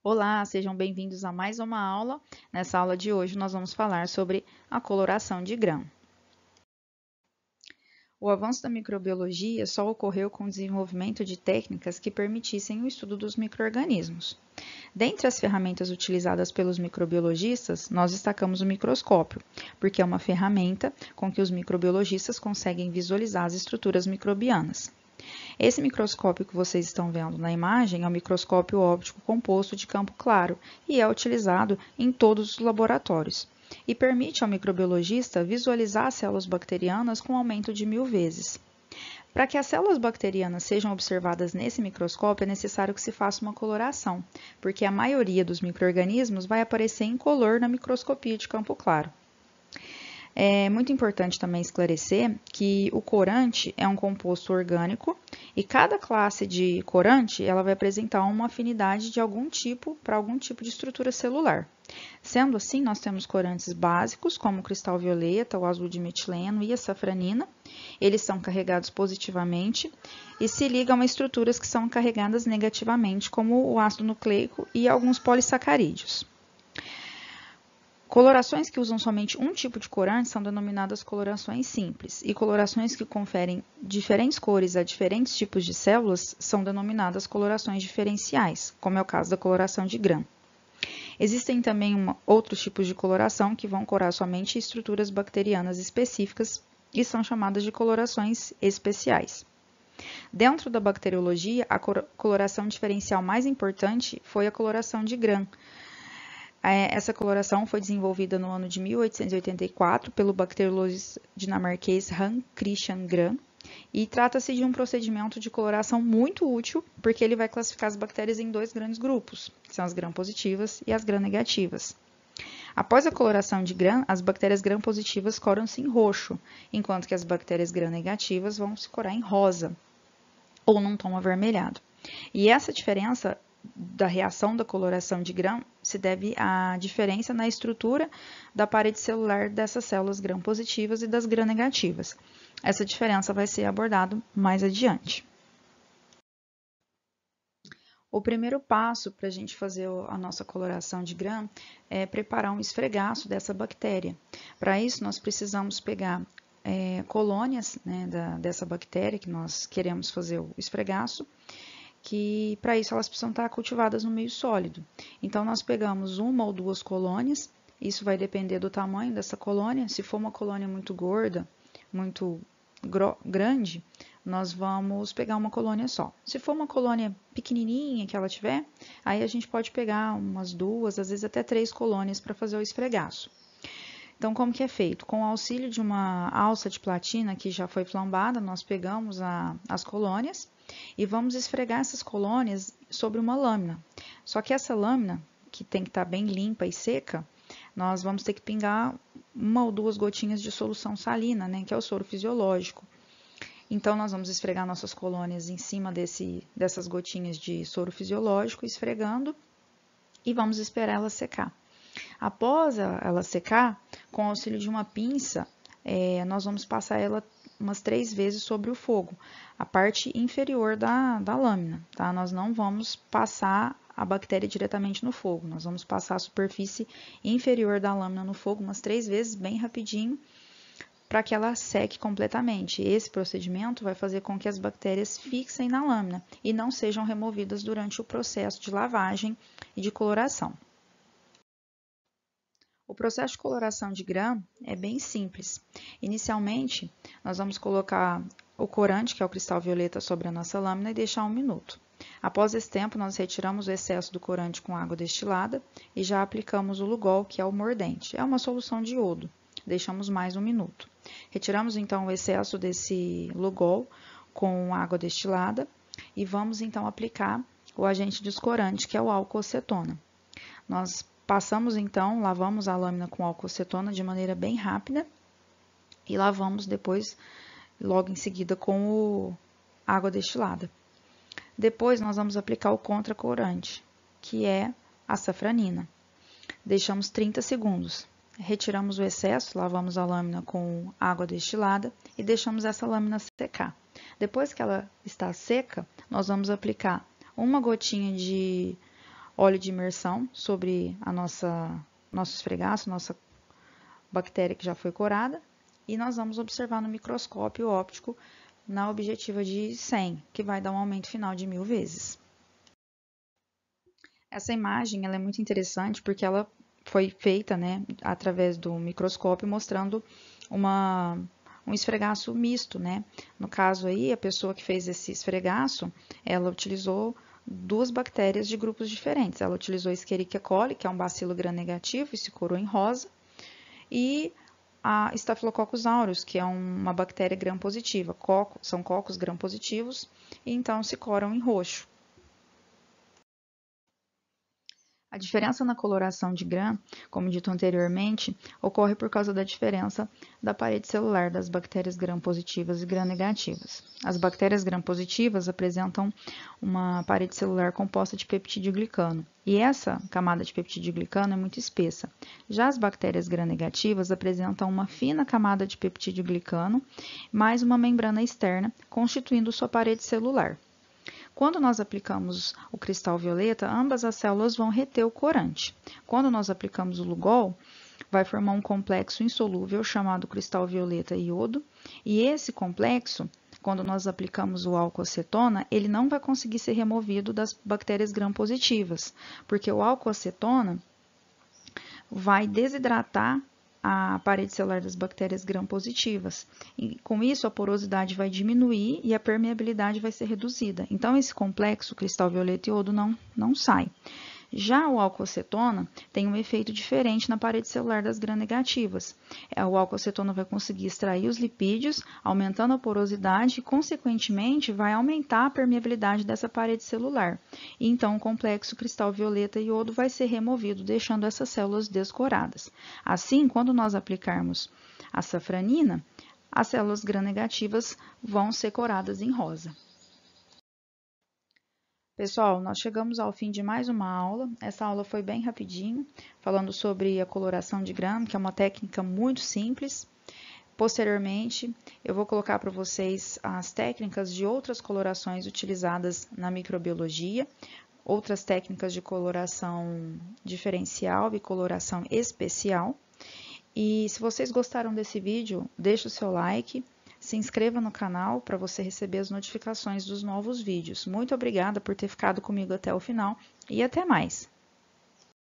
Olá, sejam bem-vindos a mais uma aula. Nessa aula de hoje nós vamos falar sobre a coloração de grão. O avanço da microbiologia só ocorreu com o desenvolvimento de técnicas que permitissem o estudo dos micro-organismos. Dentre as ferramentas utilizadas pelos microbiologistas, nós destacamos o microscópio, porque é uma ferramenta com que os microbiologistas conseguem visualizar as estruturas microbianas. Esse microscópio que vocês estão vendo na imagem é um microscópio óptico composto de campo claro e é utilizado em todos os laboratórios e permite ao microbiologista visualizar as células bacterianas com aumento de 1000 vezes. Para que as células bacterianas sejam observadas nesse microscópio, é necessário que se faça uma coloração, porque a maioria dos micro-organismos vai aparecer incolor na microscopia de campo claro. É muito importante também esclarecer que o corante é um composto orgânico e cada classe de corante ela vai apresentar uma afinidade de algum tipo para algum tipo de estrutura celular. Sendo assim, nós temos corantes básicos, como o cristal violeta, o azul de metileno e a safranina. Eles são carregados positivamente e se ligam a estruturas que são carregadas negativamente, como o ácido nucleico e alguns polissacarídeos. Colorações que usam somente um tipo de corante são denominadas colorações simples, e colorações que conferem diferentes cores a diferentes tipos de células são denominadas colorações diferenciais, como é o caso da coloração de Gram. Existem também outros tipos de coloração que vão corar somente estruturas bacterianas específicas e são chamadas de colorações especiais. Dentro da bacteriologia, a coloração diferencial mais importante foi a coloração de Gram. Essa coloração foi desenvolvida no ano de 1884 pelo bacteriologista dinamarquês Hans Christian Gram e trata-se de um procedimento de coloração muito útil porque ele vai classificar as bactérias em dois grandes grupos, que são as gram-positivas e as gram-negativas. Após a coloração de Gram, as bactérias gram-positivas coram-se em roxo, enquanto que as bactérias gram-negativas vão se corar em rosa ou num tom avermelhado. E essa diferença da reação da coloração de Gram se deve à diferença na estrutura da parede celular dessas células gram-positivas e das gram-negativas. Essa diferença vai ser abordada mais adiante. O primeiro passo para a gente fazer a nossa coloração de Gram é preparar um esfregaço dessa bactéria. Para isso, nós precisamos pegar colônias, né, dessa bactéria que nós queremos fazer o esfregaço, que para isso elas precisam estar cultivadas no meio sólido. Então, nós pegamos uma ou duas colônias, isso vai depender do tamanho dessa colônia. Se for uma colônia muito gorda, muito grande, nós vamos pegar uma colônia só. Se for uma colônia pequenininha que ela tiver, aí a gente pode pegar umas duas, às vezes até 3 colônias para fazer o esfregaço. Então, como que é feito? Com o auxílio de uma alça de platina que já foi flambada, nós pegamos as colônias e vamos esfregar essas colônias sobre uma lâmina. Só que essa lâmina, que tem que estar bem limpa e seca, nós vamos ter que pingar uma ou duas gotinhas de solução salina, né, que é o soro fisiológico. Então, nós vamos esfregar nossas colônias em cima dessas gotinhas de soro fisiológico, esfregando, e vamos esperar ela secar. Após ela secar, com o auxílio de uma pinça, nós vamos passar ela umas 3 vezes sobre o fogo, a parte inferior da lâmina, tá? Nós não vamos passar a bactéria diretamente no fogo, nós vamos passar a superfície inferior da lâmina no fogo umas 3 vezes, bem rapidinho, para que ela seque completamente. Esse procedimento vai fazer com que as bactérias fixem na lâmina e não sejam removidas durante o processo de lavagem e de coloração. O processo de coloração de Gram é bem simples. Inicialmente, nós vamos colocar o corante, que é o cristal violeta, sobre a nossa lâmina e deixar 1 minuto. Após esse tempo, nós retiramos o excesso do corante com água destilada e já aplicamos o Lugol, que é o mordente. É uma solução de iodo. Deixamos mais 1 minuto. Retiramos então o excesso desse Lugol com água destilada e vamos então aplicar o agente descorante, que é o álcool acetona. Nós passamos então, lavamos a lâmina com álcool acetona de maneira bem rápida e lavamos depois, logo em seguida, com água destilada. Depois, nós vamos aplicar o contracorante, que é a safranina. Deixamos 30 segundos. Retiramos o excesso, lavamos a lâmina com água destilada e deixamos essa lâmina secar. Depois que ela está seca, nós vamos aplicar uma gotinha de óleo de imersão sobre a nosso esfregaço, nossa bactéria que já foi corada, e nós vamos observar no microscópio óptico na objetiva de 100, que vai dar um aumento final de 1000 vezes. Essa imagem ela é muito interessante porque ela foi feita, né, através do microscópio, mostrando um esfregaço misto, né? No caso aí, a pessoa que fez esse esfregaço, ela utilizou duas bactérias de grupos diferentes. Ela utilizou Escherichia coli, que é um bacilo gram-negativo e se corou em rosa, e a Staphylococcus aureus, que é uma bactéria gram-positiva. São cocos gram-positivos e então se coram em roxo. A diferença na coloração de Gram, como dito anteriormente, ocorre por causa da diferença da parede celular das bactérias gram-positivas e gram-negativas. As bactérias gram-positivas apresentam uma parede celular composta de peptidoglicano, e essa camada de peptidoglicano é muito espessa. Já as bactérias gram-negativas apresentam uma fina camada de peptidoglicano, mais uma membrana externa, constituindo sua parede celular. Quando nós aplicamos o cristal violeta, ambas as células vão reter o corante. Quando nós aplicamos o Lugol, vai formar um complexo insolúvel chamado cristal violeta iodo, e esse complexo, quando nós aplicamos o álcool acetona, ele não vai conseguir ser removido das bactérias gram-positivas, porque o álcool acetona vai desidratar a parede celular das bactérias gram-positivas. E com isso, a porosidade vai diminuir e a permeabilidade vai ser reduzida. Então, esse complexo cristal violeta e iodo não sai. Já o álcool acetona tem um efeito diferente na parede celular das gram-negativas. O álcool acetona vai conseguir extrair os lipídios, aumentando a porosidade e, consequentemente, vai aumentar a permeabilidade dessa parede celular. E, então, o complexo cristal violeta e iodo vai ser removido, deixando essas células descoradas. Assim, quando nós aplicarmos a safranina, as células gram-negativas vão ser coradas em rosa. Pessoal, nós chegamos ao fim de mais uma aula. Essa aula foi bem rapidinho, falando sobre a coloração de Gram, que é uma técnica muito simples. Posteriormente, eu vou colocar para vocês as técnicas de outras colorações utilizadas na microbiologia, outras técnicas de coloração diferencial e coloração especial. E se vocês gostaram desse vídeo, deixe o seu like. Se inscreva no canal para você receber as notificações dos novos vídeos. Muito obrigada por ter ficado comigo até o final e até mais!